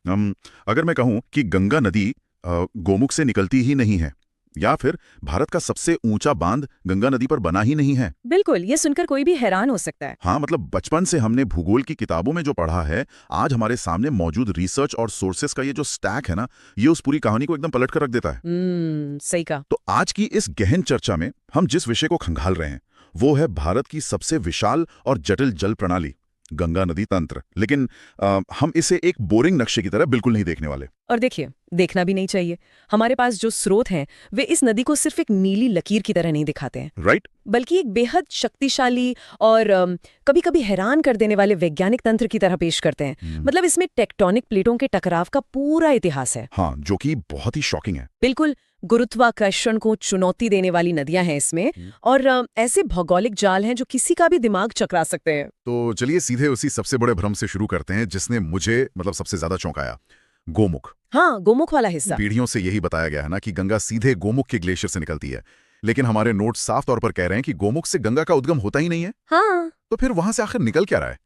अगर मैं कहूं कि गंगा नदी गोमुख से निकलती ही नहीं है, या फिर भारत का सबसे ऊंचा बांध गंगा नदी पर बना ही नहीं है। बिल्कुल, ये सुनकर कोई भी हैरान हो सकता है। हाँ, मतलब बचपन से हमने भूगोल की किताबों में जो पढ़ा है, आज हमारे सामने मौजूद रिसर्च और सोर्सेस का ये जो स्टैक है ना, ये उस पूरी कहानी को एकदम पलट कर रख देता है। सही कहा। तो आज की इस गहन चर्चा में हम जिस विषय को खंगाल रहे हैं वो है भारत की सबसे विशाल और जटिल जल प्रणाली, गंगा नदी तंत्र। लेकिन हम इसे एक बोरिंग नक्शे की तरह बिल्कुल नहीं देखने वाले। और देखिए, देखना भी नहीं चाहिए। हमारे पास जो स्रोत हैं वे इस नदी को सिर्फ एक नीली लकीर की तरह नहीं दिखाते हैं, राइट? बल्कि एक बेहद शक्तिशाली और कभी-कभी हैरान कर देने वाले वैज्ञानिक तंत्र की तरह पेश करते हैं। मतलब इसमें टेक्टोनिक प्लेटों के टकराव का पूरा इतिहास है। हाँ, जो कि बहुत ही शॉकिंग है। बिल्कुल, गुरुत्वाकर्षण को चुनौती देने वाली नदियां हैं इसमें, और ऐसे भौगोलिक जाल हैं जो किसी का भी दिमाग चकरा सकते हैं। तो चलिए सीधे उसी सबसे बड़े भ्रम से शुरू करते हैं जिसने मुझे सबसे ज्यादा चौंकाया, गोमुख। हाँ, गोमुख वाला हिस्सा। पीढ़ियों से यही बताया गया है ना कि गंगा सीधे गोमुख के ग्लेशियर से निकलती है, लेकिन हमारे नोट्स साफ तौर पर कह रहे हैं कि गोमुख से गंगा का उद्गम होता ही नहीं है। हाँ, तो फिर वहां से आखिर निकल क्या रहा है?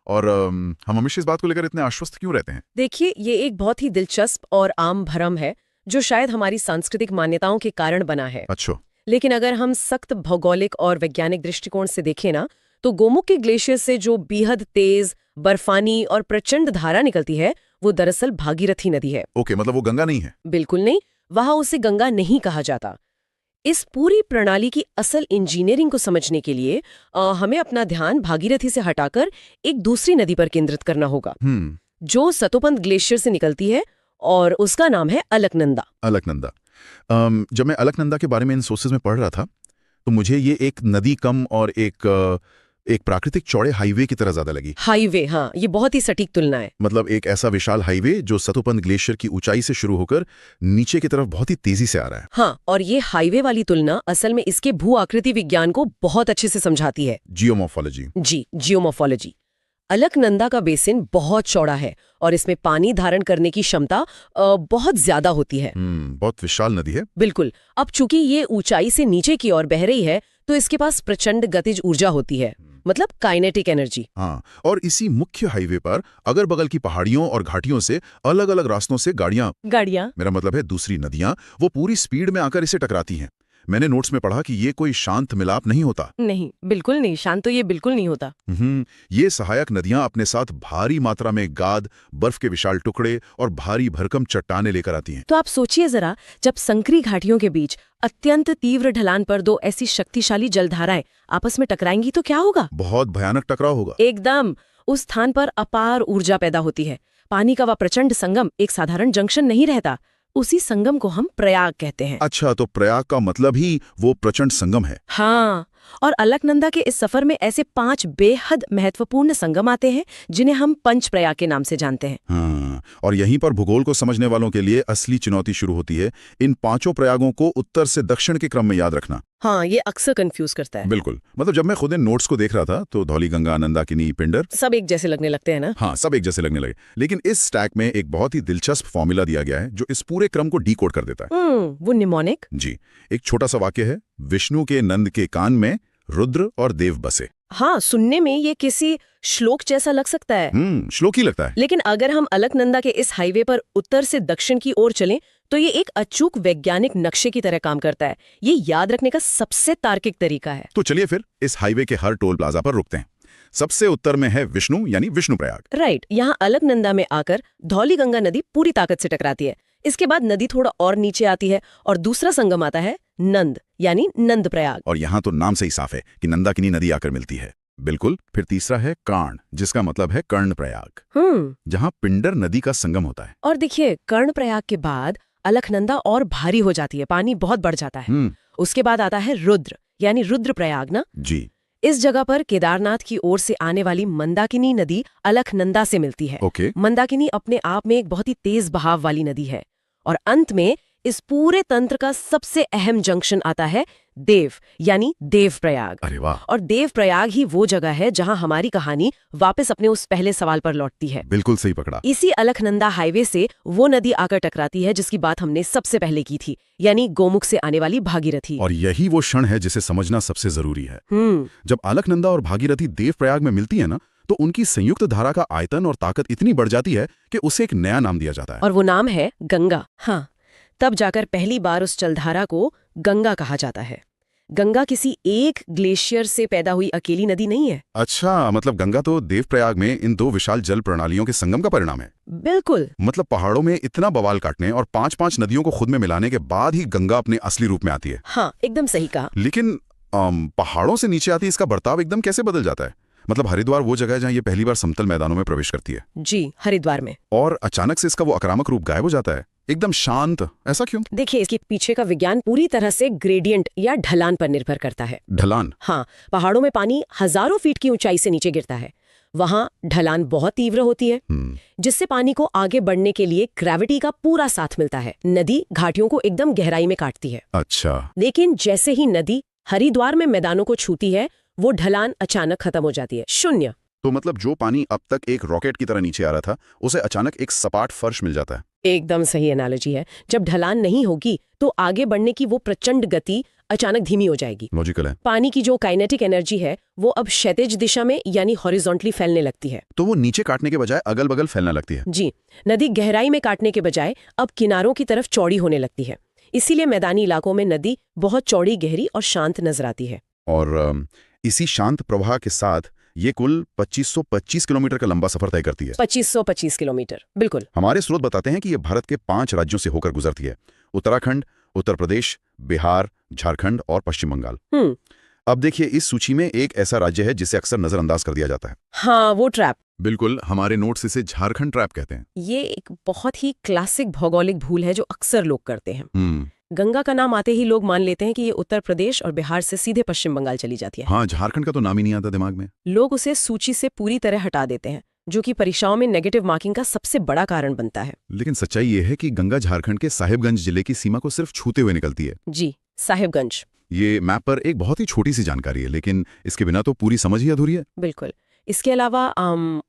और हम हमेशा इस बात को लेकर इतने आश्वस्त क्यों रहते हैं? देखिए, ये एक बहुत ही दिलचस्प और आम भ्रम है जो शायद हमारी सांस्कृतिक मान्यताओं के कारण बना है। अच्छा। लेकिन अगर हम सख्त भौगोलिक और वैज्ञानिक दृष्टिकोण से देखें ना, तो गोमुख के ग्लेशियर से जो बेहद तेज, बर्फानी और प्रचंड धारा निकलती है वो दरअसल भागीरथी नदी है। ओके, मतलब वो गंगा नहीं है। बिल्कुल नहीं, वहां उसे गंगा नहीं कहा जाता। इस पूरी प्रणाली की असल इंजीनियरिंग को समझने के लिए हमें अपना ध्यान भागीरथी से हटाकर एक दूसरी नदी पर केंद्रित करना होगा, जो सतोपंत ग्लेशियर से निकलती है, और उसका नाम है अलकनंदा। अलकनंदा। जब मैं अलकनंदा के बारे में इन सोर्सेज में पढ़ रहा था तो मुझे ये एक नदी कम और एक प्राकृतिक चौड़े हाईवे की तरह ज्यादा लगी। हाईवे, हाँ, ये बहुत ही सटीक तुलना है। मतलब एक ऐसा विशाल हाईवे जो सतोपंत ग्लेशियर की ऊंचाई से शुरू होकर नीचे की तरफ बहुत ही तेजी से आ रहा है। हाँ, और ये हाईवे वाली तुलना असल में इसके भू आकृति विज्ञान को बहुत अच्छे से समझाती है। जियोमॉर्फोलॉजी। जी, जियोमॉर्फोलॉजी। अलकनंदा का बेसिन बहुत चौड़ा है और इसमें पानी धारण करने की क्षमता बहुत ज्यादा होती है। बहुत विशाल नदी है। बिल्कुल। अब चूंकि ये ऊंचाई से नीचे की ओर बह रही है तो इसके पास प्रचंड गतिज ऊर्जा होती है, मतलब काइनेटिक एनर्जी। हाँ, और इसी मुख्य हाईवे पर अगर बगल की पहाड़ियों और घाटियों से अलग अलग रास्तों से गाड़ियां, मेरा मतलब है दूसरी नदियां, वो पूरी स्पीड में आकर इसे टकराती हैं। मैंने नोट्स में पढ़ा कि ये कोई शांत मिलाप नहीं होता। नहीं, बिल्कुल नहीं, शांत तो ये बिल्कुल नहीं होता। ये सहायक नदियां अपने साथ भारी मात्रा में गाद, बर्फ के विशाल टुकड़े और भारी भरकम चट्टानें लेकर आती हैं। तो आप सोचिए जरा, जब संकरी घाटियों के बीच अत्यंत तीव्र ढलान पर दो ऐसी शक्तिशाली जलधाराएं आपस में टकराएंगी तो क्या होगा? बहुत भयानक टकराव होगा। एकदम। उस स्थान पर अपार ऊर्जा पैदा होती है। पानी का वह प्रचंड संगम एक साधारण जंक्शन नहीं रहता, उसी संगम को हम प्रयाग कहते हैं। अच्छा, तो प्रयाग का मतलब ही वो प्रचंड संगम है। हाँ, और अलकनंदा के इस सफर में ऐसे 5 बेहद महत्वपूर्ण संगम आते हैं जिन्हें हम पंच प्रयाग के नाम से जानते हैं। हाँ, और यहीं पर भूगोल को समझने वालों के लिए असली चुनौती शुरू होती है, इन 5 प्रयागों को उत्तर से दक्षिण के क्रम में याद रखना। हाँ, ये अक्सर कंफ्यूज करता है। बिल्कुल। मतलब जब मैं खुद इन नोट्स को देख रहा था तो धौलीगंगा, नंदाकिनी, पिंडर सब एक जैसे लगने लगते हैं ना? हाँ, सब एक जैसे लगने लगे। लेकिन इस स्टैक में एक बहुत ही दिलचस्प फॉर्मूला दिया गया है जो इस पूरे क्रम को डीकोड कर देता है। वो निमोनिक। जी, एक छोटा सा वाक्य है, विष्णु के नंद के कान में रुद्र और देव बसे। हाँ, सुनने में ये किसी श्लोक जैसा लग सकता है। श्लोक ही लगता है। लेकिन अगर हम अलकनंदा के इस हाईवे पर उत्तर से दक्षिण की ओर चलें तो ये एक अचूक वैज्ञानिक नक्शे की तरह काम करता है। ये याद रखने का सबसे तार्किक तरीका है। तो चलिए फिर इस हाईवे के हर टोल प्लाजा पर रुकते हैं। सबसे उत्तर में है विष्णु यानी विष्णु प्रयाग। राइट। यहाँ अलकनंदा में आकर धौलीगंगा नदी पूरी ताकत से टकराती है। इसके बाद नदी थोड़ा और नीचे आती है और दूसरा संगम आता है नंद यानी नंद प्रयाग। और यहाँ तो नाम से ही साफ है कि नंदाकिनी नदी आकर मिलती है। बिल्कुल। फिर तीसरा है कर्ण, जिसका मतलब है कर्ण प्रयाग, जहाँ पिंडर नदी का संगम होता है। और देखिए, कर्ण प्रयाग के बाद अलकनंदा और भारी हो जाती है, पानी बहुत बढ़ जाता है। उसके बाद आता है रुद्र यानी रुद्र प्रयाग ना जी। इस जगह पर केदारनाथ की ओर से आने वाली मंदाकिनी नदी अलकनंदा से मिलती है। मंदाकिनी अपने आप में एक बहुत ही तेज बहाव वाली नदी है। और अंत में इस पूरे तंत्र का सबसे अहम जंक्शन आता है देव यानी देव प्रयाग। अरे वाह। और देव प्रयाग ही वो जगह है जहां हमारी कहानी वापस अपने उस पहले सवाल पर लौटती है। बिल्कुल सही पकड़ा। इसी अलकनंदा हाईवे से वो नदी आकर टकराती है जिसकी बात हमने सबसे पहले की थी, यानी गोमुख से आने वाली भागीरथी। और यही वो क्षण है जिसे समझना सबसे जरूरी है। जब अलकनंदा और भागीरथी देव प्रयाग में मिलती है ना, तो उनकी संयुक्त धारा का आयतन और ताकत इतनी बढ़ जाती है कि उसे एक नया नाम दिया जाता है। और वो नाम है गंगा। हाँ, तब जाकर पहली बार उस जलधारा को गंगा कहा जाता है। गंगा किसी एक ग्लेशियर से पैदा हुई अकेली नदी नहीं है। अच्छा, मतलब गंगा तो देवप्रयाग में इन दो विशाल जल प्रणालियों के संगम का परिणाम है। बिल्कुल। मतलब पहाड़ों में इतना बवाल काटने और 5-5 नदियों को खुद में मिलाने के बाद ही गंगा अपने असली रूप में आती है। हाँ, एकदम सही कहा। लेकिन पहाड़ों से नीचे आती इसका बर्ताव एकदम कैसे बदल जाता है? मतलब हरिद्वार वो जगह है जहाँ ये पहली बार समतल मैदानों में प्रवेश करती है। जी, हरिद्वार में। और अचानक से इसका वो आक्रामक रूप गायब हो जाता है, एकदम शांत। ऐसा क्यों? देखिए, इसके पीछे का विज्ञान पूरी तरह से ग्रेडियंट या ढलान पर निर्भर करता है। ढलान? हाँ, पहाड़ों में पानी हजारों फीट की ऊंचाई से नीचे गिरता है। वहाँ ढलान बहुत तीव्र होती है, जिससे पानी को आगे बढ़ने के लिए ग्रेविटी का पूरा साथ मिलता है। नदी घाटियों को एकदम गहराई में काटती है। अच्छा। लेकिन जैसे ही नदी हरिद्वार में मैदानों को छूती है, वो ढलान अचानक खत्म हो जाती है, शून्य। तो मतलब जो पानी अब तक एक रॉकेट की तरह नीचे आ रहा था, उसे अचानक एक सपाट फर्श मिल जाता है। एकदम सही एनालॉजी है। जब ढलान नहीं होगी तो आगे बढ़ने की वो प्रचंड गति अचानक धीमी हो जाएगी। लॉजिकल है। पानी की जो काइनेटिक एनर्जी है वो अब क्षैतिज दिशा में यानी हॉरिजॉन्टली फैलने लगती है। तो वो नीचे काटने के बजाय अगल बगल फैलने लगती है। जी, नदी गहराई में काटने के बजाय अब किनारों की तरफ चौड़ी होने लगती है। इसीलिए मैदानी इलाकों में नदी बहुत चौड़ी, गहरी और शांत नजर आती है। और इसी शांत प्रवाह के साथ ये कुल 2525 किलोमीटर का लंबा सफर तय करती है। 2525 किलोमीटर, बिल्कुल। हमारे स्रोत बताते हैं कि ये भारत के 5 राज्यों से होकर गुजरती है: उत्तराखंड, उत्तर प्रदेश, बिहार, झारखंड और पश्चिम बंगाल। अब देखिए, इस सूची में एक ऐसा राज्य है जिसे अक्सर नजरअंदाज कर दिया जाता है। हाँ, वो ट्रैप। बिल्कुल, हमारे नोट्स इसे झारखंड ट्रैप कहते हैं। ये एक बहुत ही क्लासिक भौगोलिक भूल है जो अक्सर लोग करते हैं। गंगा का नाम आते ही लोग मान लेते हैं कि ये उत्तर प्रदेश और बिहार से सीधे पश्चिम बंगाल चली जाती है। हाँ, झारखंड का तो नाम ही नहीं आता दिमाग में। लोग उसे सूची से पूरी तरह हटा देते हैं, जो कि परीक्षाओं में नेगेटिव मार्किंग का सबसे बड़ा कारण बनता है। लेकिन सच्चाई ये है कि गंगा झारखंड के साहिबगंज जिले की सीमा को सिर्फ छूते हुए निकलती है। जी, साहिबगंज। ये मैप पर एक बहुत ही छोटी सी जानकारी है, लेकिन इसके बिना तो पूरी समझ ही अधूरी है। बिल्कुल। इसके अलावा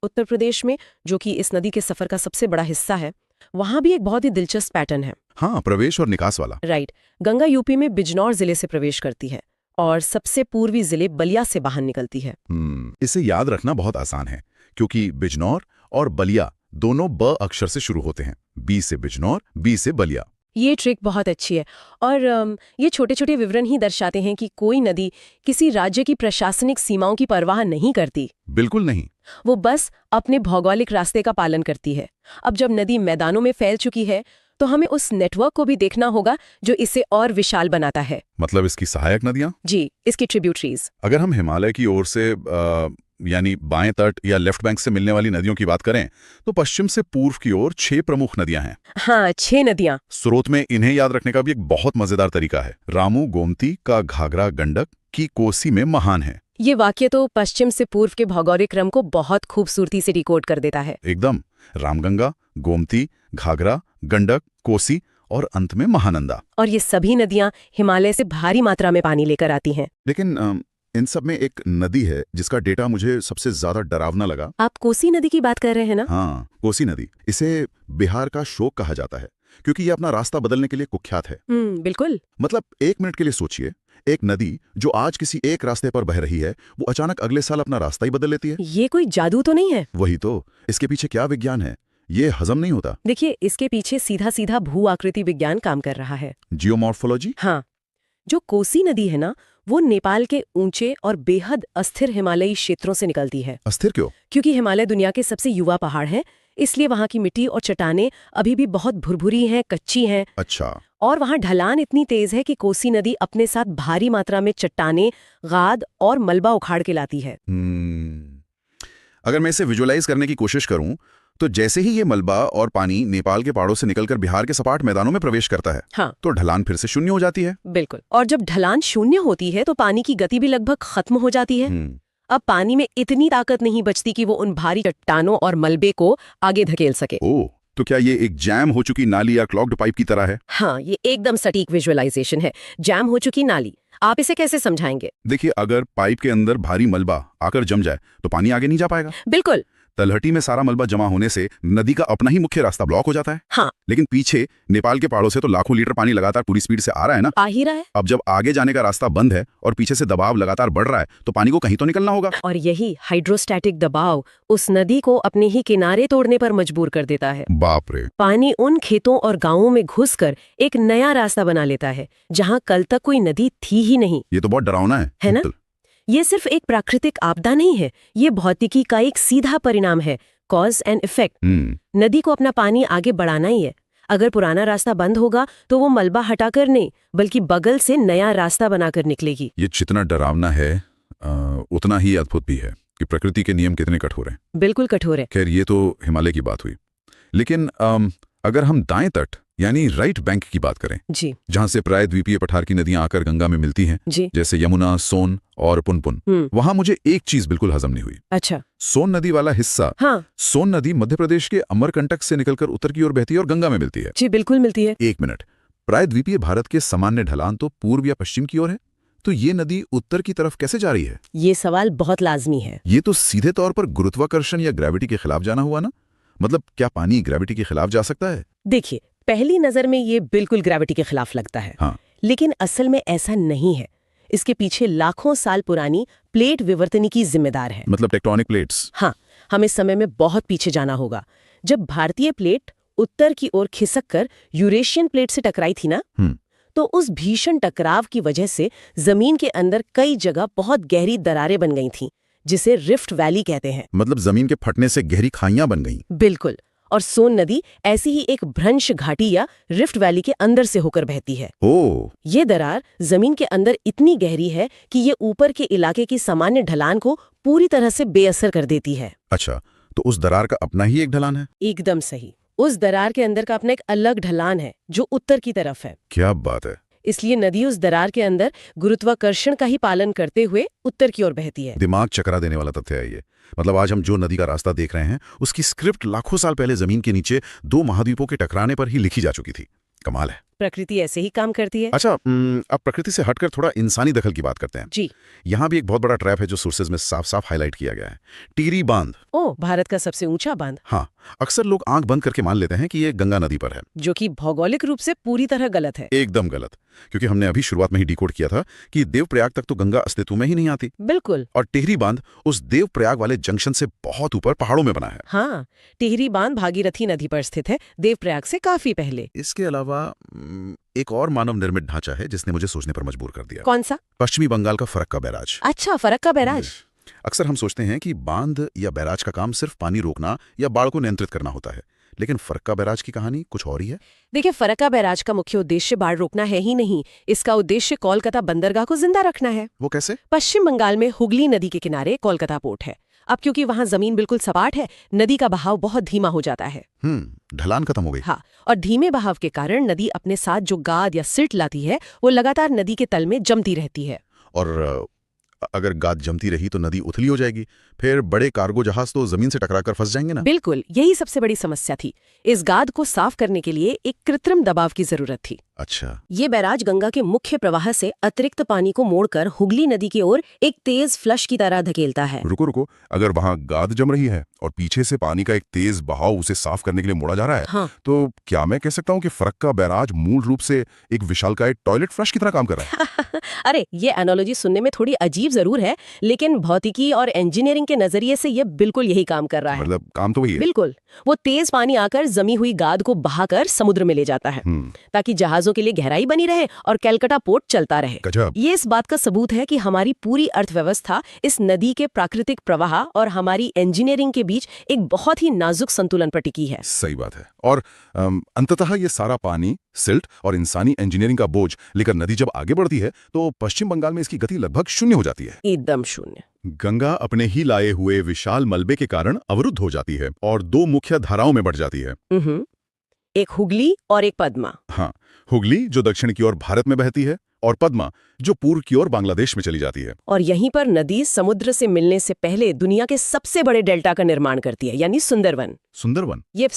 उत्तर प्रदेश में, जो कि इस नदी के सफर का सबसे बड़ा हिस्सा है, वहां भी एक बहुत ही दिलचस्प पैटर्न है। हाँ, प्रवेश और निकास वाला। राइट। गंगा यूपी में बिजनौर जिले से प्रवेश करती है और सबसे पूर्वी जिले बलिया से बाहर निकलती है। इसे याद रखना बहुत आसान है, क्योंकि बिजनौर और बलिया दोनों ब अक्षर से शुरू होते हैं। बी से बिजनौर, बी से बलिया। ये ट्रिक बहुत अच्छी है और ये छोटे छोटे विवरण ही दर्शाते हैं कि कोई नदी किसी राज्य की प्रशासनिक सीमाओं की परवाह नहीं करती। बिल्कुल नहीं। वो बस अपने भौगोलिक रास्ते का पालन करती है। अब जब नदी मैदानों में फैल चुकी है तो हमें उस नेटवर्क को भी देखना होगा जो इसे और विशाल बनाता है। मतलब इसकी सहायक नदियां? जी, इसकी ट्रिब्यूटरीज। अगर हम हिमालय की ओर से यानी बाएं तट या लेफ्ट बैंक से मिलने वाली नदियों की बात करें तो पश्चिम से पूर्व की ओर 6 प्रमुख नदियां हैं। हाँ, 6 नदियां। स्रोत में इन्हें याद रखने का भी एक बहुत मजेदार तरीका है। रामू गोमती का घाघरा गंडक की कोसी में महान है। ये वाक्य तो पश्चिम से पूर्व के भौगोलिक क्रम को बहुत खूबसूरती से डिकोड कर देता है। एकदम। रामगंगा, गोमती, घाघरा, गंडक, कोसी और अंत में महानंदा। और ये सभी नदियां हिमालय से भारी मात्रा में पानी लेकर आती हैं। लेकिन इन सब में एक नदी है जिसका डेटा मुझे सबसे ज्यादा डरावना लगा। आप कोसी नदी की बात कर रहे हैं ना? हाँ, कोसी नदी। इसे बिहार का शोक कहा जाता है क्योंकि ये अपना रास्ता बदलने के लिए कुख्यात है। बिल्कुल। मतलब 1 मिनट के लिए सोचिए, एक नदी जो आज किसी एक रास्ते पर बह रही है वो अचानक अगले साल अपना रास्ता ही बदल लेती है। ये कोई जादू तो नहीं है? वही तो। इसके पीछे क्या विज्ञान है, ये हजम नहीं होता। देखिए, इसके पीछे सीधा सीधा भू आकृति विज्ञान काम कर रहा है। जियोमॉर्फोलॉजी। हाँ, जो कोसी नदी है ना, वो नेपाल के ऊंचे और बेहद अस्थिर हिमालयी क्षेत्रों से निकलती है। अस्थिर क्यों? क्योंकि हिमालय दुनिया के सबसे युवा पहाड़ है, इसलिए वहाँ की मिट्टी और चट्टानें अभी भी बहुत भुरभुरी हैं, कच्ची हैं। अच्छा। और वहाँ ढलान इतनी तेज है कि कोसी नदी अपने साथ भारी मात्रा में चट्टानें, गाद और मलबा उखाड़ के लाती है। अगर मैं इसे विजुअलाइज करने की कोशिश करूं तो जैसे ही ये मलबा और पानी नेपाल के पहाड़ों से निकलकर बिहार के सपाट मैदानों में प्रवेश करता है, हाँ, तो ढलान फिर से शून्य हो जाती है। बिल्कुल। और जब ढलान शून्य होती है तो पानी की गति भी लगभग खत्म हो जाती है। अब पानी में इतनी ताकत नहीं बचती कि वो उन भारी चट्टानों और मलबे को आगे धकेल सके। ओह, तो क्या ये एक जैम हो चुकी नाली या क्लॉग्ड पाइप की तरह है? हाँ, ये एकदम सटीक विजुअलाइजेशन है। जैम हो चुकी नाली। आप इसे कैसे समझाएंगे? देखिए, अगर पाइप के अंदर भारी मलबा आकर जम जाए तो पानी आगे नहीं जा पाएगा। बिल्कुल। तलहटी में सारा मलबा जमा होने से नदी का अपना ही मुख्य रास्ता ब्लॉक हो जाता है। हाँ। लेकिन पीछे नेपाल के पहाड़ों से तो लाखों लीटर पानी लगातार पूरी स्पीड से आ रहा है ना। आ ही रहा है। अब जब आगे जाने का रास्ता बंद है और पीछे से दबाव लगातार बढ़ रहा है तो पानी को कहीं तो निकलना होगा। और यही हाइड्रोस्टैटिक दबाव उस नदी को अपने ही किनारे तोड़ने पर मजबूर कर देता है। बाप रे। पानी उन खेतों और गांवों में घुसकर एक नया रास्ता बना लेता है जहां कल तक कोई नदी थी ही नहीं। ये तो बहुत डरावना है ना? ये सिर्फ एक प्राकृतिक आपदा नहीं है, ये भौतिकी का एक सीधा परिणाम है, कॉज एंड इफेक्ट। नदी को अपना पानी आगे बढ़ाना ही है। अगर पुराना रास्ता बंद होगा तो वो मलबा हटाकर नहीं बल्कि बगल से नया रास्ता बनाकर निकलेगी। ये जितना डरावना है उतना ही अद्भुत भी है कि प्रकृति के नियम कितने कठोर हैं। बिल्कुल कठोर है। खैर ये तो हिमालय की बात हुई, लेकिन अगर हम दाएं तट यानी राइट बैंक की बात करें जी, जहां से प्रायद्वीपीय पठार की नदियां आकर गंगा में मिलती हैं जी, जैसे यमुना, सोन और पुनपुन, वहां मुझे एक चीज बिल्कुल हजम नहीं हुई। अच्छा। सोन नदी वाला हिस्सा। हाँ। सोन नदी मध्य प्रदेश के अमरकंटक से निकलकर उत्तर की ओर बहती है और गंगा में मिलती है। जी बिल्कुल मिलती है। एक मिनट, प्रायद्वीपीय भारत के सामान्य ढलान तो पूर्व या पश्चिम की ओर है, तो ये नदी उत्तर की तरफ कैसे जा रही है? ये सवाल बहुत लाजमी है। ये तो सीधे तौर पर गुरुत्वाकर्षण या ग्रेविटी के खिलाफ जाना हुआ ना। मतलब क्या पानी ग्रेविटी के खिलाफ जा सकता है? देखिए, पहली नजर में ये बिल्कुल ग्रेविटी के खिलाफ लगता है। हाँ। लेकिन असल में ऐसा नहीं है। इसके पीछे लाखों साल पुरानी प्लेट विवर्तनिकी जिम्मेदार है। मतलब टेक्टोनिक प्लेट्स। हाँ, हमें समय में बहुत पीछे जाना होगा। जब भारतीय प्लेट उत्तर की ओर खिसक कर यूरेशियन प्लेट से टकराई थी ना, तो उस भीषण टकराव की वजह से जमीन के अंदर कई जगह बहुत गहरी दरारें बन गई थीं, जिसे रिफ्ट वैली कहते हैं। मतलब जमीन के फटने से गहरी खाइयां बन गईं। बिल्कुल। और सोन नदी ऐसी ही एक भ्रंश घाटी या रिफ्ट वैली के अंदर से होकर बहती है। ओह। ये दरार जमीन के अंदर इतनी गहरी है कि ये ऊपर के इलाके की सामान्य ढलान को पूरी तरह से बेअसर कर देती है। अच्छा, तो उस दरार का अपना ही एक ढलान है? एकदम सही। उस दरार के अंदर का अपना एक अलग ढलान है जो उत्तर की तरफ है। क्या बात है। इसलिए नदी उस दरार के अंदर गुरुत्वाकर्षण का ही पालन करते हुए उत्तर की ओर बहती है। दिमाग चकरा देने वाला तथ्य है ये। मतलब आज हम जो नदी का रास्ता देख रहे हैं उसकी स्क्रिप्ट लाखों साल पहले जमीन के नीचे दो महाद्वीपों के टकराने पर ही लिखी जा चुकी थी। कमाल है। प्रकृति ऐसे ही काम करती है। अच्छा, अब प्रकृति से हटकर थोड़ा इंसानी दखल की बात करते हैं। जी। यहाँ भी एक बहुत बड़ा ट्रैप है जो सोर्सेज में साफ साफ हाईलाइट किया गया है। टिहरी बांध। ओह, भारत का सबसे ऊंचा बांध। हाँ, अक्सर लोग आंख बंद करके मान लेते हैं कि ये गंगा नदी पर है, जो कि भौगोलिक रूप से पूरी तरह गलत है। एकदम गलत, क्योंकि हमने अभी शुरुआत में ही डिकोड किया था कि देवप्रयाग तक तो गंगा अस्तित्व में ही नहीं आती। बिल्कुल। और टिहरी बांध उस देवप्रयाग वाले जंक्शन से बहुत ऊपर पहाड़ों में बना है। हाँ, टिहरी बांध भागीरथी नदी पर स्थित है, देवप्रयाग से काफी पहले। इसके अलावा एक और मानव निर्मित ढांचा है जिसने मुझे सोचने पर मजबूर कर दिया। कौन सा? पश्चिमी बंगाल का फरक्का बैराज। अच्छा, फरक्का बैराज। अक्सर हम सोचते हैं कि बांध या बैराज का काम सिर्फ पानी रोकना या बाढ़ को नियंत्रित करना होता है, लेकिन फरक्का बैराज की कहानी कुछ और ही है। देखिए, फरक्का बैराज का मुख्य उद्देश्य बाढ़ रोकना है ही नहीं, इसका उद्देश्य कोलकाता बंदरगाह को जिंदा रखना है। वो कैसे? पश्चिम बंगाल में हुगली नदी के किनारे कोलकाता पोर्ट है। अब क्योंकि वहां जमीन बिल्कुल सपाट है, नदी का बहाव बहुत धीमा हो जाता है। ढलान खत्म हो गई। हाँ, और धीमे बहाव के कारण नदी अपने साथ जो गाद या सिल्ट लाती है वो लगातार नदी के तल में जमती रहती है। और अगर गाद जमती रही तो नदी उथली हो जाएगी, फिर बड़े कार्गो जहाज तो जमीन से टकराकर फंस जाएंगे ना। बिल्कुल, यही सबसे बड़ी समस्या थी। इस गाद को साफ करने के लिए एक कृत्रिम दबाव की जरूरत थी। अच्छा। ये बैराज गंगा के मुख्य प्रवाह से अतिरिक्त पानी को मोड़कर हुगली नदी की ओर एक तेज फ्लश की तरह धकेलता है। रुको, अगर वहाँ गाद जम रही है और पीछे से पानी का एक तेज बहाव उसे साफ करने के लिए मोड़ा जा रहा है, हाँ। तो क्या मैं कह सकता हूँ कि फरक्का बैराज मूल रूप से एक विशालकाय टॉयलेट फ्लश की तरह काम कर रहा है? अरे, ये एनालॉजी सुनने में थोड़ी अजीब जरूर है, लेकिन भौतिकी और इंजीनियरिंग के नजरिए से ये बिल्कुल यही काम कर रहा है। मतलब काम तो वही है। बिल्कुल, वो तेज पानी आकर जमी हुई गाद को बहाकर समुद्र में ले जाता है ताकि जहाजों के लिए गहराई बनी रहे और कलकत्ता पोर्ट चलता रहे। गजब। ये इस बात का सबूत है कि हमारी पूरी अर्थव्यवस्था इस नदी के प्राकृतिक प्रवाह और हमारी इंजीनियरिंग के बीच एक बहुत ही नाजुक संतुलन पर टिकी है। सही बात है। और अंततः ये सारा पानी, सिल्ट और इंसानी इंजीनियरिंग का बोझ लेकर नदी जब आगे बढ़ती है तो पश्चिम बंगाल में इसकी गति लगभग शून्य हो जाती है। एकदम शून्य। गंगा अपने ही लाए हुए विशाल मलबे के कारण अवरुद्ध हो जाती है और दो मुख्य धाराओं में बढ़ जाती है। एक हुगली और एक पद्मा। हाँ, हुगली जो दक्षिण की ओर भारत में बहती है और पद्मा जो पूर्व की ओर बांग्लादेश में चली जाती है। और यहीं पर नदी समुद्र से मिलने से पहले दुनिया के सबसे बड़े डेल्टा का निर्माण करती है, यानी सुंदरवन। सुंदरवन? ये